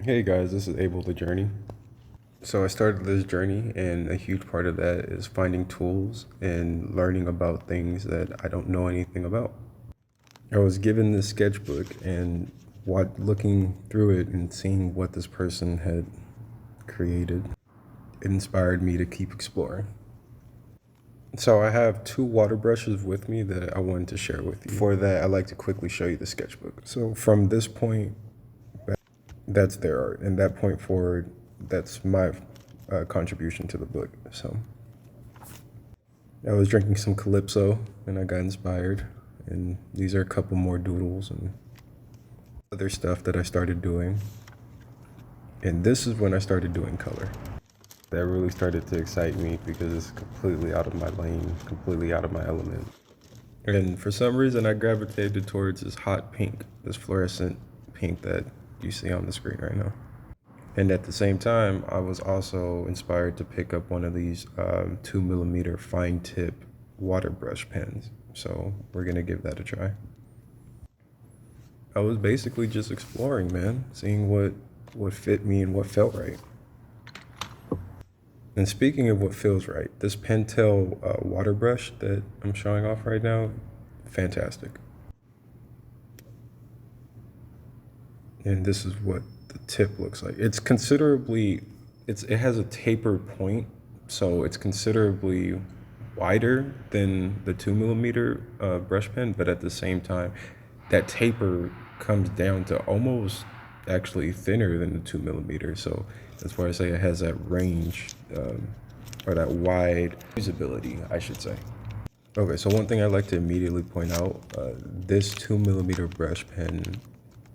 Hey guys, this is Abel the Journey. So I started this journey, and a huge part of that is finding tools and learning about things that I don't know anything about. I was given this sketchbook, and what looking through it and seeing what this person had created, it inspired me to keep exploring. So I have two water brushes with me that I wanted to share with you. For that, I'd like to quickly show you the sketchbook. So from this point, that's their art, and that point forward, that's my contribution to the book. So I was drinking some Calypso and I got inspired, and these are a couple more doodles and other stuff that I started doing. And this is when I started doing color. That really started to excite me because it's completely out of my lane, completely out of my element. And for some reason, I gravitated towards this hot pink, this fluorescent pink that you see on the screen right now. And at the same time, I was also inspired to pick up one of these 2 millimeter fine tip water brush pens. So we're gonna give that a try. I was basically just exploring, man, seeing what fit me and what felt right. And speaking of what feels right, this Pentel water brush that I'm showing off right now, fantastic. And this is what the tip looks like. It has a tapered point, so it's considerably wider than the 2 millimeter brush pen, but at the same time, that taper comes down to almost actually thinner than the 2 millimeter. So that's why I say it has that range, or that wide usability, I should say. Okay, so one thing I'd like to immediately point out, this 2 millimeter brush pen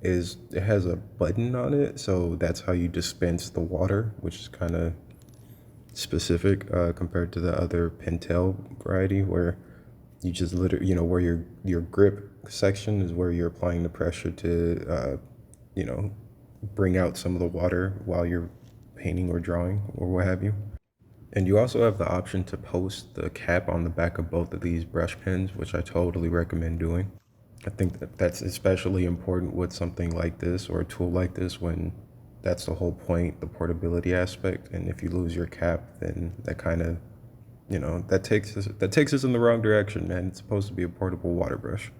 it has a button on it, so that's how you dispense the water, which is kind of specific compared to the other Pentel variety, where you just literally, where your grip section is where you're applying the pressure to, you know, bring out some of the water while you're painting or drawing or what have you. And you also have the option to post the cap on the back of both of these brush pens, which I totally recommend doing. I think that that's especially important with something like this or a tool like this when that's the whole point, the portability aspect. And if you lose your cap, then that kind of, that takes us in the wrong direction, man. It's supposed to be a portable water brush.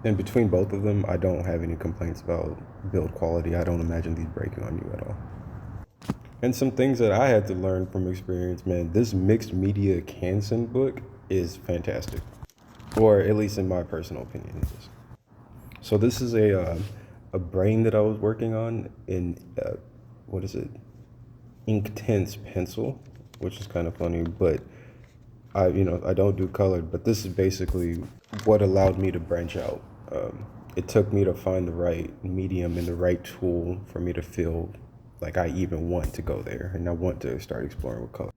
And between both of them, I don't have any complaints about build quality. I don't imagine these breaking on you at all. And some things that I had to learn from experience, man, this mixed media Canson book is fantastic. Or at least in my personal opinion, it is. So this is a brain that I was working on in, what is it? Inktense pencil, which is kind of funny, but I don't do colored, but this is basically what allowed me to branch out. It took me to find the right medium and the right tool for me to feel like I even want to go there and I want to start exploring with color.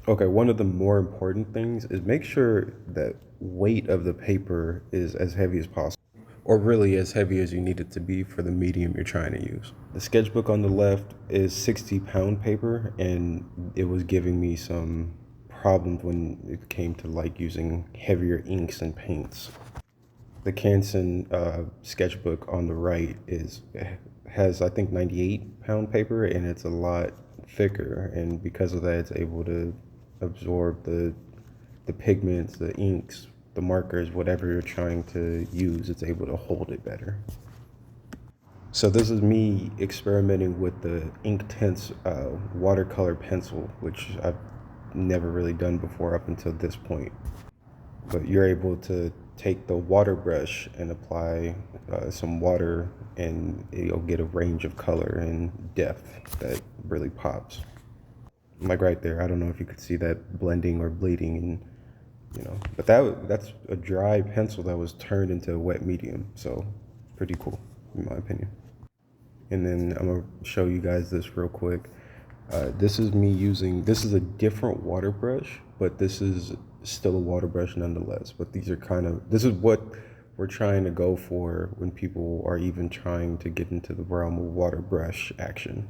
Okay, one of the more important things is make sure that weight of the paper is as heavy as possible, or really as heavy as you need it to be for the medium you're trying to use. The sketchbook on the left is 60-pound paper, and it was giving me some problems when it came to like using heavier inks and paints. The Canson sketchbook on the right has I think 98-pound paper, and it's a lot thicker, and because of that, it's able to absorb the pigments, the inks, the markers, whatever you're trying to use. It's able to hold it better. So this is me experimenting with the Inktense watercolor pencil, which I've never really done before up until this point. But you're able to take the water brush and apply some water, and you'll get a range of color and depth that really pops. Like right there, I don't know if you could see that blending or bleeding, and but that's a dry pencil that was turned into a wet medium, so pretty cool in my opinion. And then I'm gonna show you guys this real quick. This is me using, this is a different water brush, but this is still a water brush nonetheless. But these are this is what we're trying to go for when people are even trying to get into the realm of water brush action.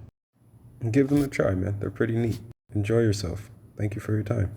And give them a try, man. They're pretty neat. Enjoy yourself. Thank you for your time.